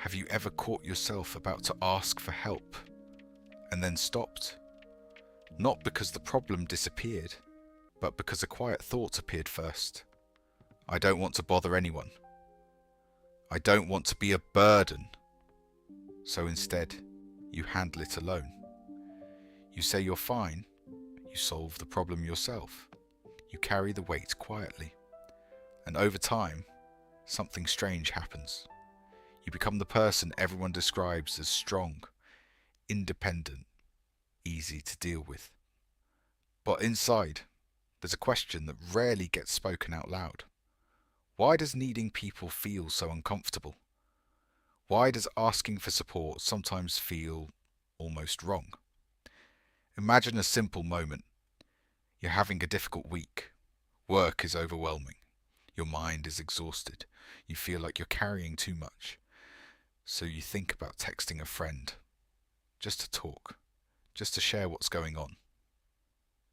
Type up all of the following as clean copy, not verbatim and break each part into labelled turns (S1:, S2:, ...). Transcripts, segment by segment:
S1: Have you ever caught yourself about to ask for help and then stopped? Not because the problem disappeared, but because a quiet thought appeared first. I don't want to bother anyone. I don't want to be a burden. So instead, you handle it alone. You say you're fine. You solve the problem yourself. You carry the weight quietly. And over time, something strange happens. You become the person everyone describes as strong, independent, easy to deal with. But inside, there's a question that rarely gets spoken out loud. Why does needing people feel so uncomfortable? Why does asking for support sometimes feel almost wrong? Imagine a simple moment. You're having a difficult week. Work is overwhelming. Your mind is exhausted. You feel like you're carrying too much. So you think about texting a friend, just to talk, just to share what's going on.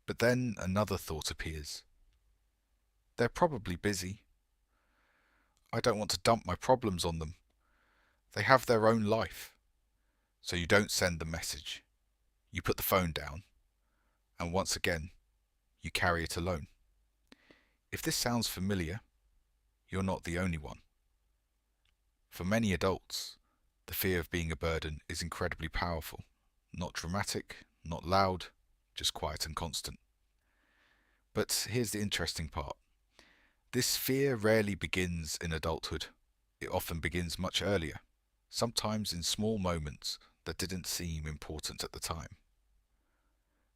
S1: But then another thought appears. They're probably busy. I don't want to dump my problems on them. They have their own life. So you don't send the message. You put the phone down. And once again, you carry it alone. If this sounds familiar, you're not the only one. For many adults, the fear of being a burden is incredibly powerful. Not dramatic, not loud, just quiet and constant. But here's the interesting part. This fear rarely begins in adulthood. It often begins much earlier, sometimes in small moments that didn't seem important at the time.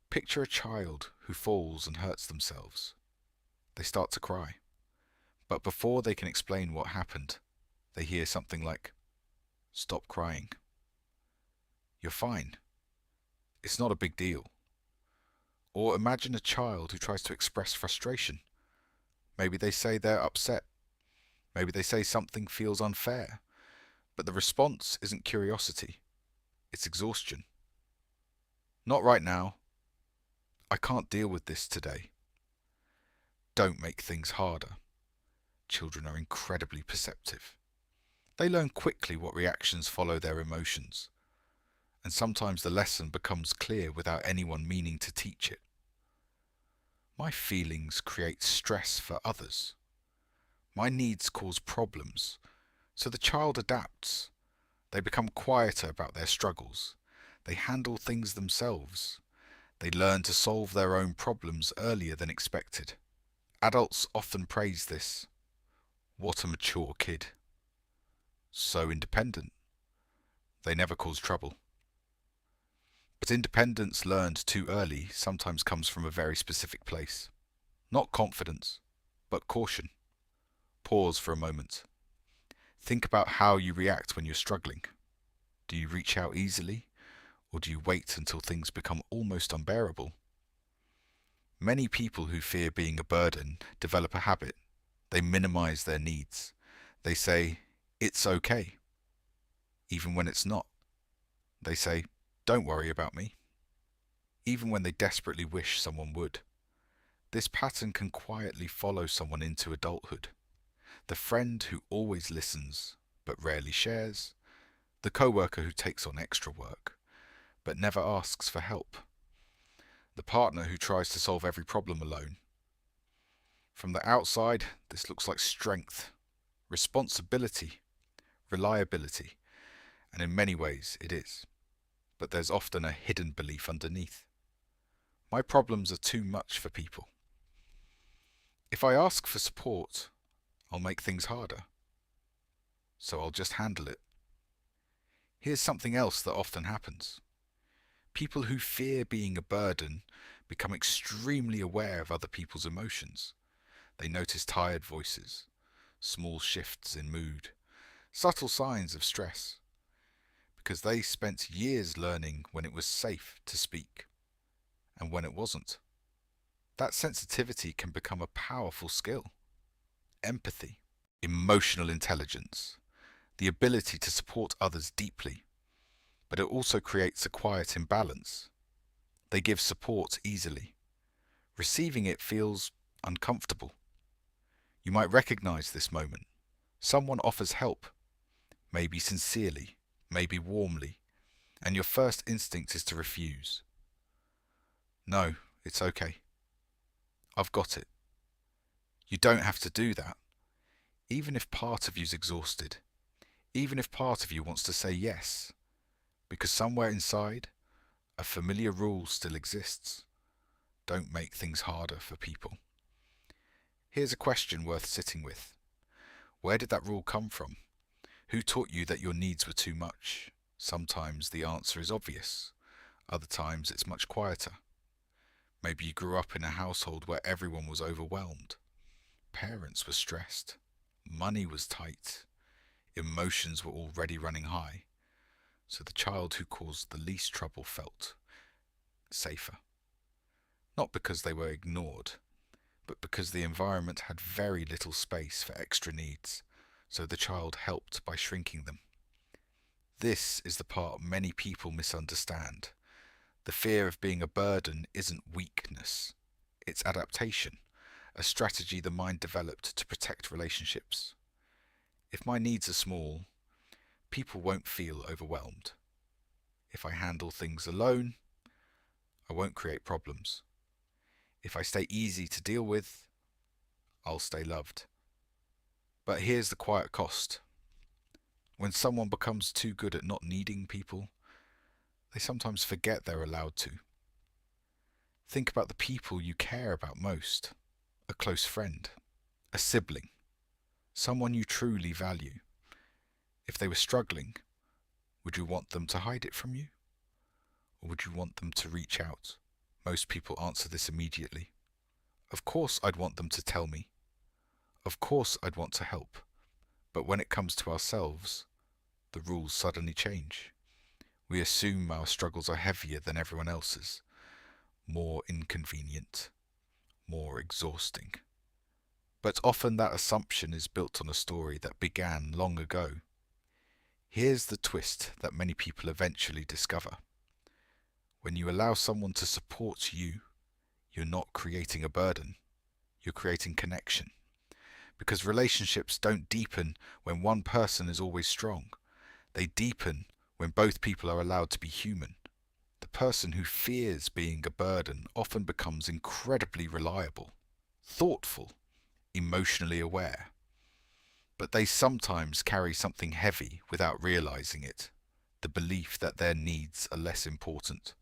S1: Picture a child who falls and hurts themselves. They start to cry. But before they can explain what happened, they hear something like, "Stop crying. You're fine. It's not a big deal." Or imagine a child who tries to express frustration. Maybe they say they're upset. Maybe they say something feels unfair. But the response isn't curiosity. It's exhaustion. "Not right now. I can't deal with this today." Don't make things harder. Children are incredibly perceptive. They learn quickly what reactions follow their emotions. And sometimes the lesson becomes clear without anyone meaning to teach it. My feelings create stress for others. My needs cause problems. So the child adapts. They become quieter about their struggles. They handle things themselves. They learn to solve their own problems earlier than expected. Adults often praise this. What a mature kid. So independent. They never cause trouble. But independence learned too early sometimes comes from a very specific place. Not confidence, but caution. Pause for a moment. Think about how you react when you're struggling. Do you reach out easily, or do you wait until things become almost unbearable? Many people who fear being a burden develop a habit. They minimize their needs. They say, "It's okay," even when it's not. They say, "Don't worry about me," even when they desperately wish someone would. This pattern can quietly follow someone into adulthood. The friend who always listens, but rarely shares. The coworker who takes on extra work, but never asks for help. The partner who tries to solve every problem alone. From the outside, this looks like strength, responsibility, reliability, and in many ways it is. But there's often a hidden belief underneath. My problems are too much for people. If I ask for support, I'll make things harder. So I'll just handle it. Here's something else that often happens. People who fear being a burden become extremely aware of other people's emotions. They notice tired voices, small shifts in mood, subtle signs of stress, because they spent years learning when it was safe to speak and when it wasn't. That sensitivity can become a powerful skill. Empathy, emotional intelligence, the ability to support others deeply, but it also creates a quiet imbalance. They give support easily. Receiving it feels uncomfortable. You might recognize this moment. Someone offers help. maybe sincerely, maybe warmly, and your first instinct is to refuse. No, it's okay. I've got it. You don't have to do that, even if part of you's exhausted, even if part of you wants to say yes, because somewhere inside, a familiar rule still exists. Don't make things harder for people. Here's a question worth sitting with. Where did that rule come from? Who taught you that your needs were too much? Sometimes the answer is obvious. Other times it's much quieter. Maybe you grew up in a household where everyone was overwhelmed. Parents were stressed. Money was tight. Emotions were already running high. So the child who caused the least trouble felt safer. Not because they were ignored, but because the environment had very little space for extra needs, so the child helped by shrinking them. This is the part many people misunderstand. The fear of being a burden isn't weakness, it's adaptation, a strategy the mind developed to protect relationships. If my needs are small, people won't feel overwhelmed. If I handle things alone, I won't create problems. If I stay easy to deal with, I'll stay loved. But here's the quiet cost. When someone becomes too good at not needing people, they sometimes forget they're allowed to. Think about the people you care about most. A close friend, a sibling, someone you truly value. If they were struggling, would you want them to hide it from you? Or would you want them to reach out? Most people answer this immediately. Of course I'd want them to tell me. Of course I'd want to help. But when it comes to ourselves, the rules suddenly change. We assume our struggles are heavier than everyone else's, more inconvenient, more exhausting. But often that assumption is built on a story that began long ago. Here's the twist that many people eventually discover. When you allow someone to support you, you're not creating a burden, you're creating connection. Because relationships don't deepen when one person is always strong. They deepen when both people are allowed to be human. The person who fears being a burden often becomes incredibly reliable, thoughtful, emotionally aware. But they sometimes carry something heavy without realizing it, the belief that their needs are less important.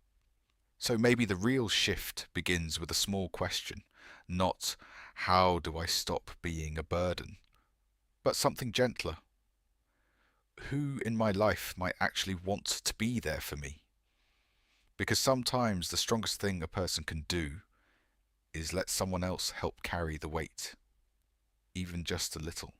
S1: So maybe the real shift begins with a small question, not how do I stop being a burden, but something gentler. Who in my life might actually want to be there for me? Because sometimes the strongest thing a person can do is let someone else help carry the weight, even just a little.